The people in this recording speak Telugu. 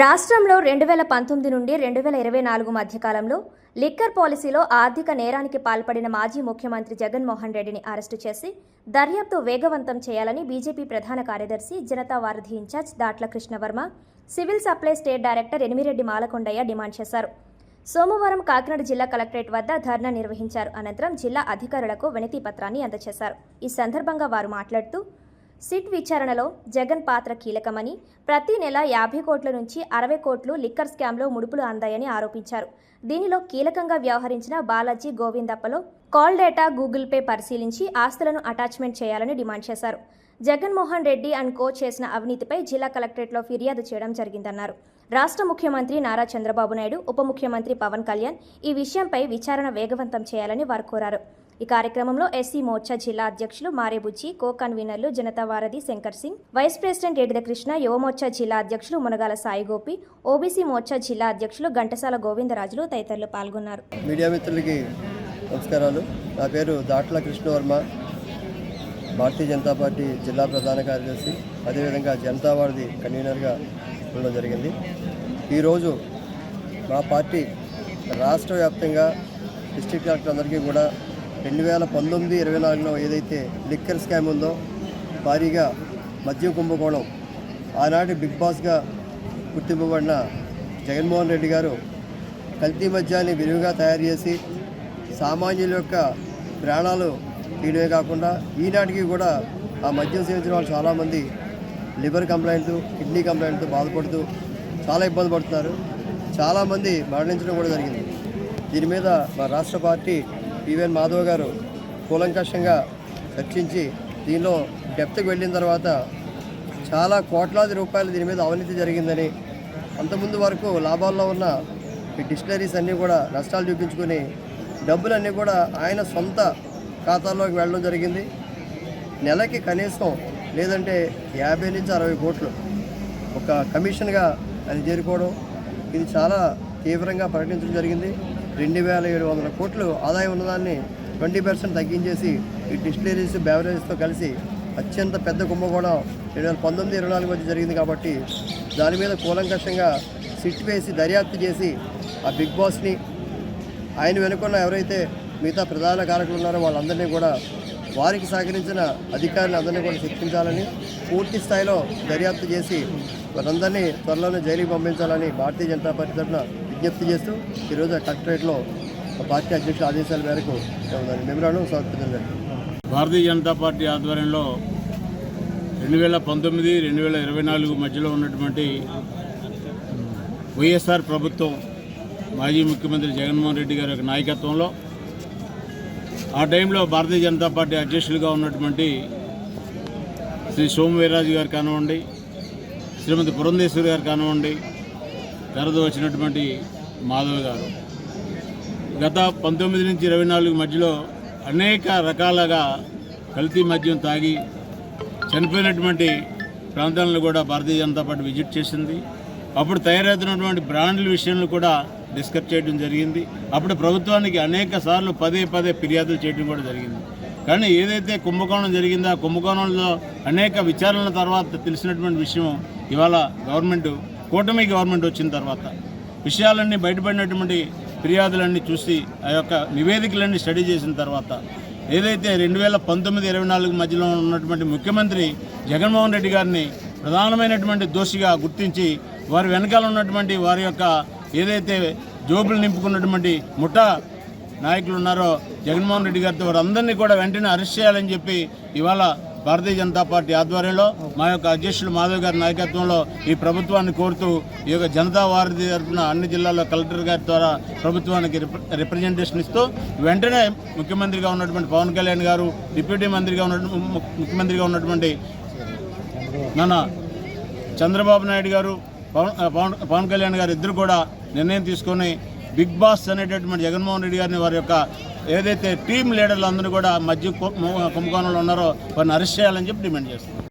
రాష్ట్రంలో 2019 నుండి 2024 మధ్యకాలంలో లిక్కర్ పాలసీలో ఆర్థిక నేరానికి పాల్పడిన మాజీ ముఖ్యమంత్రి జగన్మోహన్ రెడ్డిని అరెస్టు చేసి దర్యాప్తు వేగవంతం చేయాలని బీజేపీ ప్రధాన కార్యదర్శి Janata Varadhi incharge Datla Krishnavarma, civil supply state director Enimireddy Malakondaiah demand చేశారు. సోమవారం కాకినాడ జిల్లా కలెక్టరేట్ వద్ద ధర్నా నిర్వహించారు. అనంతరం జిల్లా అధికారులకు వినతి పత్రాన్ని అందజేశారు. ఈ సందర్భంగా వారు మాట్లాడుతూ సిట్ విచారణలో జగన్ పాత్ర కీలకమని, ప్రతి నెల 50 కోట్ల నుంచి 60 కోట్లు లిక్కర్ స్కామ్లో ముడుపులు అందాయని ఆరోపించారు. దీనిలో కీలకంగా వ్యవహరించిన బాలాజీ గోవిందప్పలో కాల్ డేటా, గూగుల్ పే పరిశీలించి ఆస్తులను అటాచ్మెంట్ చేయాలని డిమాండ్ చేశారు. జగన్మోహన్ రెడ్డి అండ్ కో చేసిన అవినీతిపై జిల్లా కలెక్టరేట్లో ఫిర్యాదు చేయడం జరిగిందన్నారు. రాష్ట్ర ముఖ్యమంత్రి నారా చంద్రబాబు నాయుడు, ఉప ముఖ్యమంత్రి పవన్ కళ్యాణ్ ఈ విషయంపై విచారణ వేగవంతం చేయాలని వారు కోరారు. ఈ కార్యక్రమంలో ఎస్సీ మోర్చా జిల్లా అధ్యక్షులు మారేబుచ్చి, కో కన్వీనర్లు జనతా వారధి శంకర్ సింగ్, వైస్ ప్రెసిడెంట్ ఎడిద కృష్ణ, యువ మోర్చా జిల్లా అధ్యక్షులు మునగాల సాయి గోపి, ఓబీసీ మోర్చా జిల్లా అధ్యక్షులు ఘంటసాల గోవిందరాజులు తదితరులు పాల్గొన్నారు. మీడియా మిత్రులకి నమస్కారాలు. నా పేరు దాట్ల కృష్ణవర్మ, భారతీయ జనతా పార్టీ జిల్లా ప్రధాన కార్యదర్శి, అదేవిధంగా జనతా వారధి కన్వీనర్గా ఉండడం జరిగింది. ఈరోజు మా పార్టీ రాష్ట్ర వ్యాప్తంగా డిస్ట్రిక్ట్ కలెక్టర్లందరికీ కూడా 2019-24లో ఏదైతే లిక్కర్ స్కామ్ ఉందో, భారీగా మద్యం కుంభకోణం, ఆనాటి బిగ్ బాస్గా గుర్తింపబడిన జగన్మోహన్ రెడ్డి గారు కల్తీ మద్యాన్ని విరివిగా తయారు చేసి సామాన్యుల యొక్క ప్రాణాలు తీయడమే కాకుండా ఈనాటికి కూడా ఆ మద్యం సేవించిన వాళ్ళు చాలామంది లివర్ కంప్లైంట్, కిడ్నీ కంప్లైంట్తో బాధపడుతూ చాలా ఇబ్బంది పడుతున్నారు. చాలామంది మరణించడం కూడా జరిగింది. దీని మీద మా రాష్ట్ర పార్టీ పివిఎన్ మాధవ్ గారు కూలంకషంగా చర్చించి దీనిలో డెప్త్కి వెళ్ళిన తర్వాత చాలా కోట్లాది రూపాయలు దీని మీద అవినీతి జరిగిందని, అంతకుముందు వరకు లాభాల్లో ఉన్న ఈ డిస్టిలరీస్ అన్నీ కూడా నష్టాలు చూపించుకొని డబ్బులన్నీ కూడా ఆయన సొంత ఖాతాల్లోకి వెళ్ళడం జరిగింది. నెలకి కనీసం లేదంటే 50 నుంచి 60 కోట్లు ఒక కమిషన్గా అది చేరుకోవడం, ఇది చాలా తీవ్రంగా ప్రకటించడం జరిగింది. 2700 కోట్లు ఆదాయం ఉన్నదాన్ని 20% తగ్గించేసి ఈ డిస్టిలరీస్, బెవరేజెస్తో కలిసి అత్యంత పెద్ద కుంభకోణం 2019-24 మధ్య జరిగింది. కాబట్టి దాని మీద కూలంకషంగా సిట్ వేసి దర్యాప్తు చేసి ఆ బిగ్ బాస్ని, ఆయన వెనుకున్న ఎవరైతే మిగతా ప్రధాన కారకులు ఉన్నారో వాళ్ళందరినీ కూడా, వారికి సహకరించిన అధికారులు అందరినీ కూడా శిక్షించాలని, పూర్తి స్థాయిలో దర్యాప్తు చేసి వారందరినీ త్వరలోనే జైలుకి పంపించాలని భారతీయ జనతా పార్టీ తరఫున విజ్ఞప్తి చేస్తూ ఈరోజు కలెక్టరేట్లో పార్టీ అధ్యక్షుల ఆదేశాల మేరకు మెమోరాండం సమర్పించారు. భారతీయ జనతా పార్టీ ఆధ్వర్యంలో 2019-2024 మధ్యలో ఉన్నటువంటి వైఎస్ఆర్ ప్రభుత్వం, మాజీ ముఖ్యమంత్రి జగన్మోహన్ రెడ్డి గారి యొక్క నాయకత్వంలో ఆ టైంలో భారతీయ జనతా పార్టీ అధ్యక్షులుగా ఉన్నటువంటి శ్రీ సోమవీర్రాజు గారు కానివ్వండి, శ్రీమతి పురంధేశ్వరి గారు కానివ్వండి, తర్వాత వచ్చినటువంటి మాధవ్ గారు గత 19 నుంచి 24 మధ్యలో అనేక రకాలుగా కల్తీ మద్యం తాగి చనిపోయినటువంటి ప్రాంతాలను కూడా భారతీయ జనతా పార్టీ విజిట్ చేసింది. అప్పుడు తయారవుతున్నటువంటి బ్రాండ్ల విషయంలో కూడా డిస్కస్ చేయడం జరిగింది. అప్పుడు ప్రభుత్వానికి అనేక సార్లు పదే ఫిర్యాదులు చేయడం కూడా జరిగింది. కానీ ఏదైతే కుంభకోణం జరిగిందో ఆ కుంభకోణంలో అనేక విచారణల తర్వాత తెలిసినటువంటి విషయం, ఇవాళ కూటమి గవర్నమెంట్ వచ్చిన తర్వాత విషయాలన్నీ బయటపడినటువంటి ఫిర్యాదులన్నీ చూసి ఆ యొక్క నివేదికలన్నీ స్టడీ చేసిన తర్వాత ఏదైతే 2019-24 మధ్యలో ఉన్నటువంటి ముఖ్యమంత్రి జగన్మోహన్ రెడ్డి గారిని ప్రధానమైనటువంటి దోషిగా గుర్తించి వారి వెనకాల ఉన్నటువంటి వారి యొక్క ఏదైతే జోబులు నింపుకున్నటువంటి ముఠా నాయకులు ఉన్నారో జగన్మోహన్ రెడ్డి గారితో వారందరినీ కూడా వెంటనే అరెస్ట్ చేయాలని చెప్పి ఇవాళ భారతీయ జనతా పార్టీ ఆధ్వర్యంలో మా యొక్క అధ్యక్షులు మాధవ్ గారి నాయకత్వంలో ఈ ప్రభుత్వాన్ని కోరుతూ ఈ యొక్క జనతా వారధి తరఫున అన్ని జిల్లాల్లో కలెక్టర్ గారి ద్వారా ప్రభుత్వానికి రిప్రజెంటేషన్ ఇస్తూ వెంటనే ముఖ్యమంత్రిగా ఉన్నటువంటి పవన్ కళ్యాణ్ గారు, డిప్యూటీ ముఖ్యమంత్రిగా ఉన్నటువంటి మన చంద్రబాబు నాయుడు గారు, పవన్ కళ్యాణ్ గారు ఇద్దరు కూడా నిర్ణయం తీసుకొని బిగ్ బాస్ అనేటటువంటి జగన్మోహన్ రెడ్డి గారిని, వారి యొక్క ఏదైతే టీం లీడర్లు అందరూ కూడా మధ్య కుంభకోణంలో ఉన్నారో వారిని అరెస్ట్ చేయాలని చెప్పి డిమాండ్ చేస్తున్నారు.